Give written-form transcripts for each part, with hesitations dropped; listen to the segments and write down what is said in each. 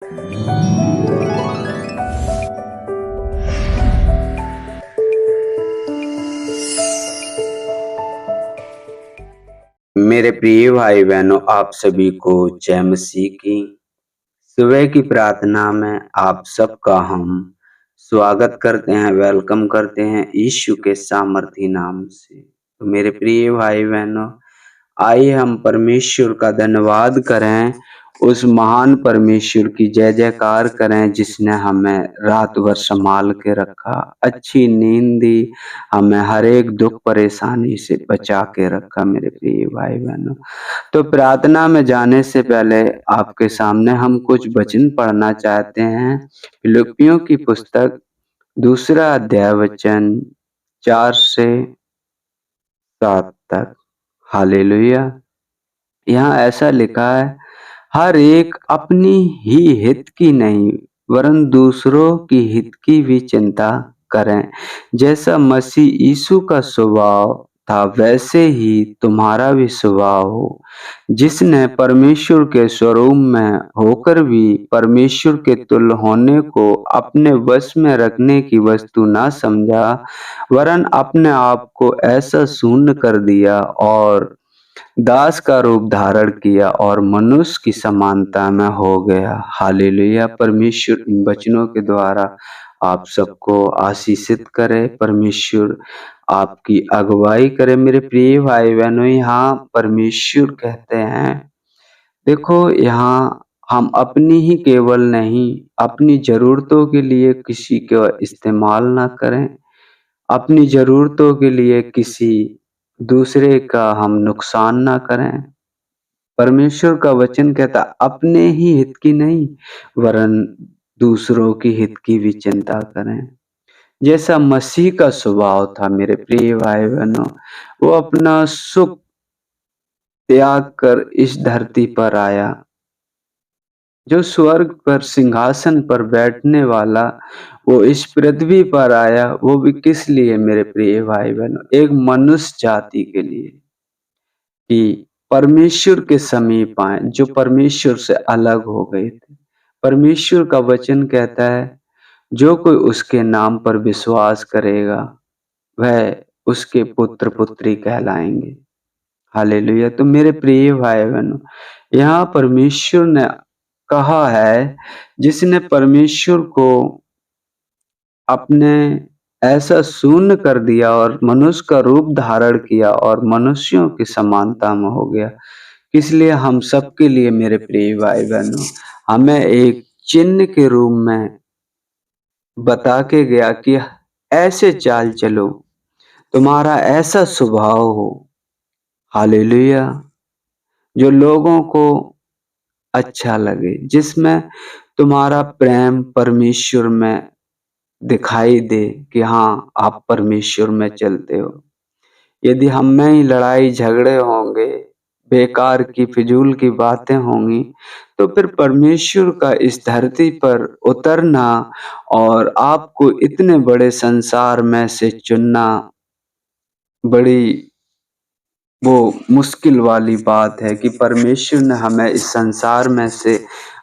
मेरे प्रिय भाई बहनों, आप सभी को जय मसीह की। सुबह की प्रार्थना में आप सबका हम स्वागत करते हैं, वेलकम करते हैं यीशु के सामर्थी नाम से। तो मेरे प्रिय भाई बहनों, आइए हम परमेश्वर का धन्यवाद करें, उस महान परमेश्वर की जय जयकार करें जिसने हमें रात भर संभाल के रखा, अच्छी नींद दी, हमें हर एक दुख परेशानी से बचा के रखा। मेरे प्रिय भाई बहनों, तो प्रार्थना में जाने से पहले आपके सामने हम कुछ वचन पढ़ना चाहते हैं। फिलिप्पियों की पुस्तक 2 अध्याय वचन 4 से 7 तक। हालेलुया। यहाँ ऐसा लिखा है, हर एक अपनी ही हित की नहीं वरन दूसरों की हित की भी चिंता करें। जैसा मसीह यीशु का स्वभाव था वैसे ही तुम्हारा भी स्वभाव हो, जिसने परमेश्वर के स्वरूप में होकर भी परमेश्वर के तुल्य होने को अपने वश में रखने की वस्तु ना समझा, वरन अपने आप को ऐसा शून्य कर दिया और दास का रूप धारण किया और मनुष्य की समानता में हो गया। हालेलुया। परमेश्वर इन वचनों के द्वारा आप सबको आशीषित करे, परमेश्वर आपकी अगुवाई करे। मेरे प्रिय भाई बहनों, यहाँ परमेश्वर कहते हैं, देखो यहाँ हम अपनी ही केवल नहीं, अपनी जरूरतों के लिए किसी का इस्तेमाल ना करें, अपनी जरूरतों के लिए किसी दूसरे का हम नुकसान ना करें। परमेश्वर का वचन कहता अपने ही हित की नहीं वरन दूसरों की हित की भी चिंता करें। जैसा मसीह का स्वभाव था मेरे प्रिय भाई बहनों, वो अपना सुख त्याग कर इस धरती पर आया। जो स्वर्ग पर सिंहासन पर बैठने वाला वो इस पृथ्वी पर आया, वो भी किस लिए मेरे प्रिय भाई बहनों? एक मनुष्य जाति के लिए, कि परमेश्वर के समीप आए, जो परमेश्वर से अलग हो गए थे। परमेश्वर का वचन कहता है, जो कोई उसके नाम पर विश्वास करेगा वह उसके पुत्र पुत्री कहलाएंगे। हालेलुया। तो मेरे प्रिय भाई बहनों, यहाँ परमेश्वर ने कहा है, जिसने परमेश्वर को अपने ऐसा शून्य कर दिया और मनुष्य का रूप धारण किया और मनुष्यों की समानता में हो गया। इसलिए हम सबके लिए मेरे प्रिय भाई बहनों, हमें एक चिन्ह के रूप में बता के गया कि ऐसे चाल चलो, तुम्हारा ऐसा स्वभाव हो। हालेलुया। जो लोगों को अच्छा लगे, जिसमें तुम्हारा प्रेम परमेश्वर में दिखाई दे कि हाँ आप परमेश्वर में चलते हो। यदि हम में ही लड़ाई झगड़े होंगे, बेकार की फिजूल की बातें होंगी, तो फिर परमेश्वर का इस धरती पर उतरना और आपको इतने बड़े संसार में से चुनना बड़ी वो मुश्किल वाली बात है कि परमेश्वर ने हमें इस संसार में से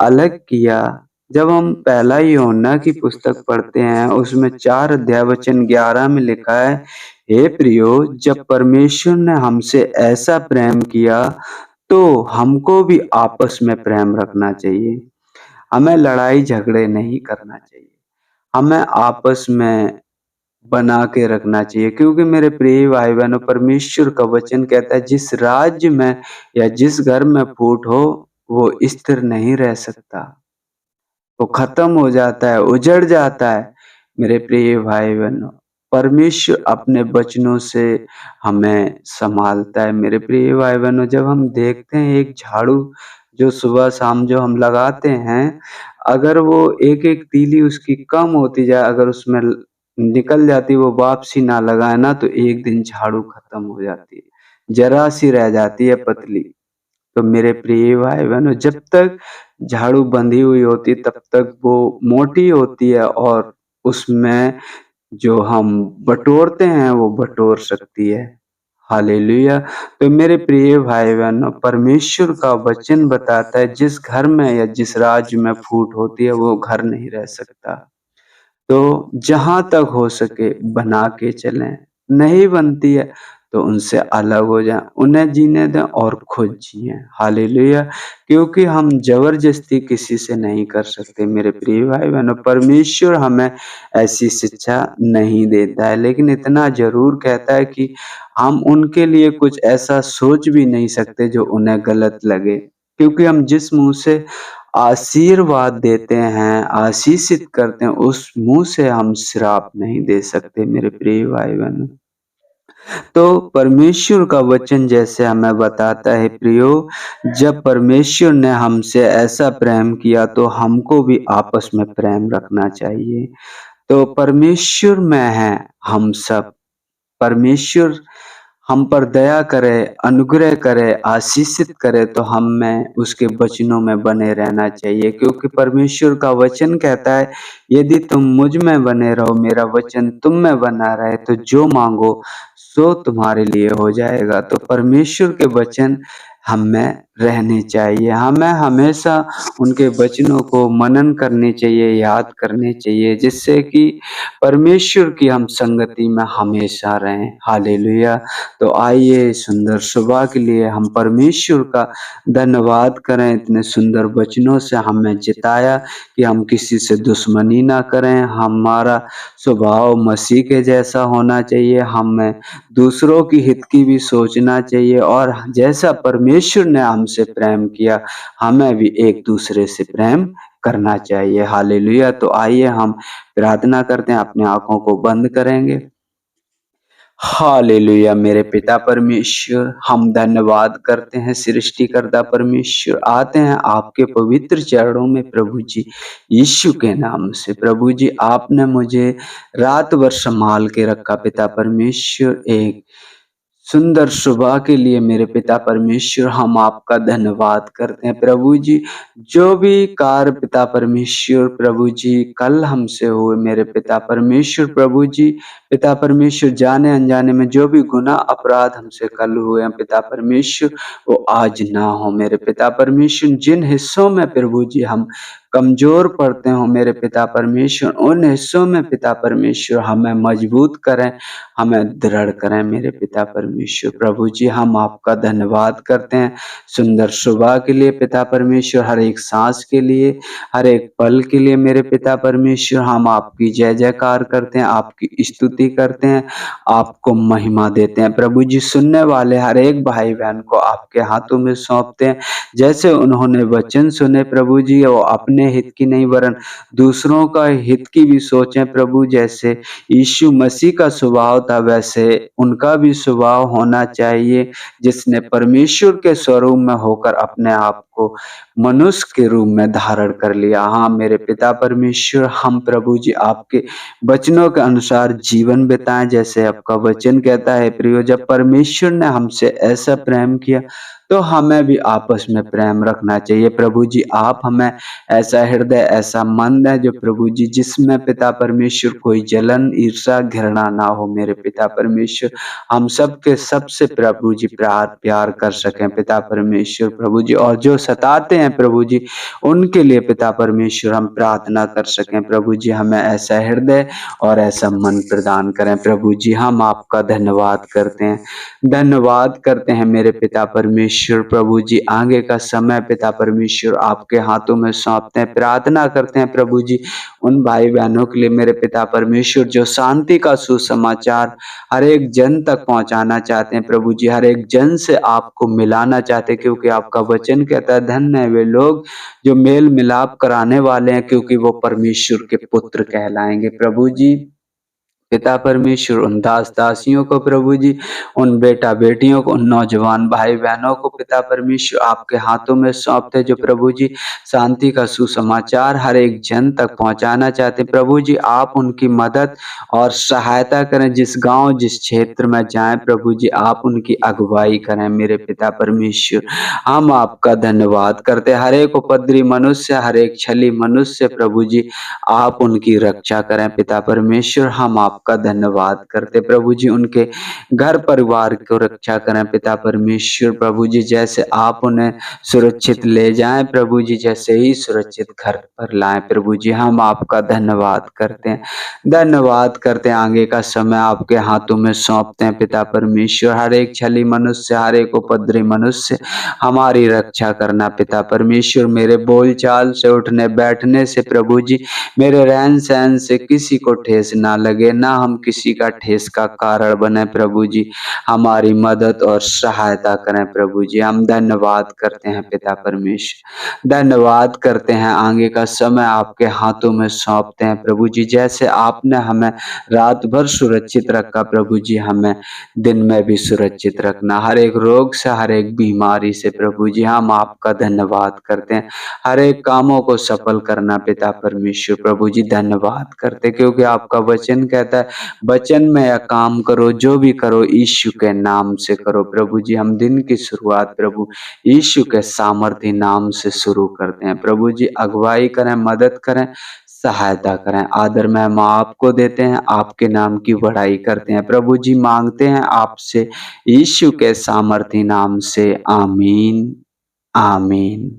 अलग किया। जब हम पहला यूहन्ना की पुस्तक पढ़ते हैं, उसमें 4 अध्याय वचन 11 में लिखा है, हे प्रियो, जब परमेश्वर ने हमसे ऐसा प्रेम किया तो हमको भी आपस में प्रेम रखना चाहिए। हमें लड़ाई झगड़े नहीं करना चाहिए, हमें आपस में बना के रखना चाहिए। क्योंकि मेरे प्रिय भाई बहनों, परमेश्वर का वचन कहता है, जिस राज्य में या जिस घर में फूट हो वो स्थिर नहीं रह सकता, वो खत्म हो जाता है, उजड़ जाता है। मेरे प्रिय भाई बहनों, परमेश्वर अपने वचनों से हमें संभालता है। मेरे प्रिय भाई बहनों, जब हम देखते हैं एक झाड़ू जो सुबह शाम जो हम लगाते हैं, अगर वो एक एक तीली उसकी कम होती जाए, अगर उसमें निकल जाती, वो वापसी ना लगाए ना, तो एक दिन झाड़ू खत्म हो जाती है, जरा सी रह जाती है पतली। तो मेरे प्रिय भाई बहनों, जब तक झाड़ू बंधी हुई होती तब तक वो मोटी होती है और उसमें जो हम बटोरते हैं वो बटोर सकती है। हालेलुया। तो मेरे प्रिय भाई बहनों, परमेश्वर का वचन बताता है जिस घर में या जिस राज्य में फूट होती है वो घर नहीं रह सकता। तो जहाँ तक हो सके बना के चलें, नहीं बनती है तो उनसे अलग हो जाएँ, उन्हें जीने दें और खुद जिएँ। हालेलुया! क्योंकि हम ज़बरदस्ती किसी से नहीं कर सकते मेरे प्रिय भाई-बहनों, परमेश्वर हमें ऐसी शिक्षा नहीं देता है, लेकिन इतना ज़रूर कहता है कि हम उनके लिए कुछ ऐसा सोच भी नहीं सकते जो उन्हें गलत लगे। क्योंकि हम जिस मुँह से आशीर्वाद देते हैं, आशीषित करते हैं, उस मुँह से हम श्राप नहीं दे सकते मेरे प्रिय भाई-बहनों। तो परमेश्वर का वचन जैसे हमें बताता है प्रियो, जब परमेश्वर ने हमसे ऐसा प्रेम किया तो हमको भी आपस में प्रेम रखना चाहिए। तो परमेश्वर में हैं हम सब। परमेश्वर हम पर दया करे, अनुग्रह करे, आशीषित करे तो हमें उसके वचनों में बने रहना चाहिए, क्योंकि परमेश्वर का वचन कहता है, यदि तुम मुझ में बने रहो, मेरा वचन तुम में बना रहे, तो जो माँगो सो तुम्हारे लिए हो जाएगा। तो परमेश्वर के वचन हम में रहने चाहिए। हमें हमेशा उनके वचनों को मनन करनी चाहिए, याद करने चाहिए, जिससे कि परमेश्वर की हम संगति में हमेशा रहें। हालेलुया! तो आइए सुंदर सुबह के लिए हम परमेश्वर का धन्यवाद करें, इतने सुंदर वचनों से हमें जिताया कि हम किसी से दुश्मनी ना करें, हमारा स्वभाव मसीह के जैसा होना चाहिए, हमें दूसरों की हित की भी सोचना चाहिए और जैसा परमेश्वर ने हमसे प्रेम किया, हमें भी एक दूसरे से प्रेम करना चाहिए। हालेलुया! तो आइए हम प्रार्थना करते हैं, अपनी आँखों को बंद करेंगे। हालेलुया मेरे पिता परमेश्वर, हम धन्यवाद करते हैं सृष्टिकर्ता परमेश्वर, आते हैं आपके पवित्र चरणों में प्रभु जी, यीशु के नाम से। प्रभु जी, आपने मुझे रात भर संभाल के रखा पिता परमेश्वर, एक सुंदर सुबह के लिए मेरे पिता परमेश्वर हम आपका धन्यवाद करते हैं प्रभु जी। जो भी कार्य पिता परमेश्वर प्रभु जी कल हमसे हुए मेरे पिता परमेश्वर प्रभु जी, पिता परमेश्वर जाने अनजाने में जो भी गुनाह अपराध हमसे कल हुए हैं पिता परमेश्वर, वो आज ना हो मेरे पिता परमेश्वर। जिन हिस्सों में प्रभु जी हम कमजोर पड़ते हो मेरे पिता परमेश्वर, उन हिस्सों में पिता परमेश्वर हमें मजबूत करें, हमें दृढ़ करें मेरे पिता परमेश्वर। प्रभु जी, हम आपका धन्यवाद करते हैं सुंदर सुबह के लिए पिता परमेश्वर, हर एक सांस के लिए, हर एक पल के लिए मेरे पिता परमेश्वर। हम आपकी जय जयकार करते हैं, आपकी स्तुति करते हैं, आपको महिमा देते हैं प्रभु जी। सुनने वाले हर एक भाई बहन को आपके हाथों में सौंपते हैं, जैसे उन्होंने वचन सुने प्रभु जी, वो अपने हित की नहीं वरन दूसरों का हित की भी सोचें प्रभु। जैसे यीशु मसीह का स्वभाव था वैसे उनका भी स्वभाव होना चाहिए, जिसने परमेश्वर के स्वरूप में होकर अपने आप को मनुष्य के रूप में धारण कर लिया। हाँ मेरे पिता परमेश्वर, हम प्रभु जी आपके वचनों के अनुसार जीवन बिताएं, जैसे आपका वचन कहता है प्रियो, जब परमेश्वर ने हमसे ऐसा प्रेम किया तो हमें भी आपस में प्रेम रखना चाहिए प्रभु जी। आप हमें ऐसा हृदय, ऐसा मन है जो प्रभु जी जिसमें पिता परमेश्वर कोई जलन, ईर्षा, घृणा ना हो मेरे पिता परमेश्वर। हम सबके सबसे प्रभु जी प्यार कर सकें पिता परमेश्वर प्रभु जी, और जो सताते हैं प्रभु जी उनके लिए पिता परमेश्वर हम प्रार्थना कर सकें प्रभु जी। हमें ऐसा हृदय और ऐसा मन प्रदान करें प्रभु जी। हम आपका धन्यवाद करते हैं, धन्यवाद करते हैं मेरे पिता परमेश्वर प्रभु जी। आगे का समय पिता परमेश्वर आपके हाथों में सौंपते हैं, प्रार्थना करते हैं प्रभु जी उन भाई बहनों के लिए मेरे पिता परमेश्वर जो शांति का सुसमाचार हर एक जन तक पहुंचाना चाहते हैं प्रभु जी, हर एक जन से आपको मिलाना चाहते हैं, क्योंकि आपका वचन कहता है धन्य है वे लोग जो मेल मिलाप कराने वाले हैं, क्योंकि वो परमेश्वर के पुत्र कहलाएंगे प्रभु जी। पिता परमेश्वर उन दास दासियों को प्रभु जी, उन बेटा बेटियों को, उन नौजवान भाई बहनों को पिता परमेश्वर आपके हाथों में सौंपते जो प्रभु जी शांति का सुसमाचार हर एक जन तक पहुंचाना चाहते प्रभु जी। आप उनकी मदद और सहायता करें, जिस गांव जिस क्षेत्र में जाएं प्रभु जी आप उनकी अगुवाई करें मेरे पिता परमेश्वर। हम आपका धन्यवाद करते, हर एक उपद्रवी मनुष्य, हर एक छली मनुष्य प्रभु जी आप उनकी रक्षा करें पिता परमेश्वर। हम आप आपका धन्यवाद करते प्रभु जी, उनके घर परिवार को रक्षा करें पिता परमेश्वर प्रभु जी, जैसे आप उन्हें सुरक्षित ले जाएं प्रभु जी, जैसे ही सुरक्षित घर पर लाएं प्रभु जी, हम आपका धन्यवाद करते हैं, धन्यवाद करते हैं। आगे का समय आपके हाथों में सौंपते हैं पिता परमेश्वर, हर एक छली मनुष्य, हर एक उपद्रवी मनुष्य हमारी रक्षा करना पिता परमेश्वर, मेरे बोल चाल से, उठने बैठने से प्रभु जी, मेरे रहन सहन से किसी को ठेस ना लगे, ना हम किसी का ठेस का कारण बने प्रभु जी, हमारी मदद और सहायता करें प्रभु जी। हम धन्यवाद करते हैं पिता परमेश्वर, धन्यवाद करते हैं। आगे का समय आपके हाथों में सौंपते हैं प्रभु जी, जैसे आपने हमें रात भर सुरक्षित रखा प्रभु जी, हमें दिन में भी सुरक्षित रखना, हर एक रोग से, हर एक बीमारी से प्रभु जी, हम आपका धन्यवाद करते हैं। हर एक कामों को सफल करना पिता परमेश्वर प्रभु जी, धन्यवाद करते हैं, क्योंकि आपका वचन कहता है वचन में या काम करो, जो भी करो यीशु के नाम से करो प्रभु जी। हम दिन की शुरुआत प्रभु यीशु के सामर्थी नाम से शुरू करते हैं प्रभु जी, अगुवाई करें, मदद करें, सहायता करें। आदर में हम आपको देते हैं, आपके नाम की बढ़ाई करते हैं प्रभु जी, मांगते हैं आपसे यीशु के सामर्थी नाम से, आमीन आमीन।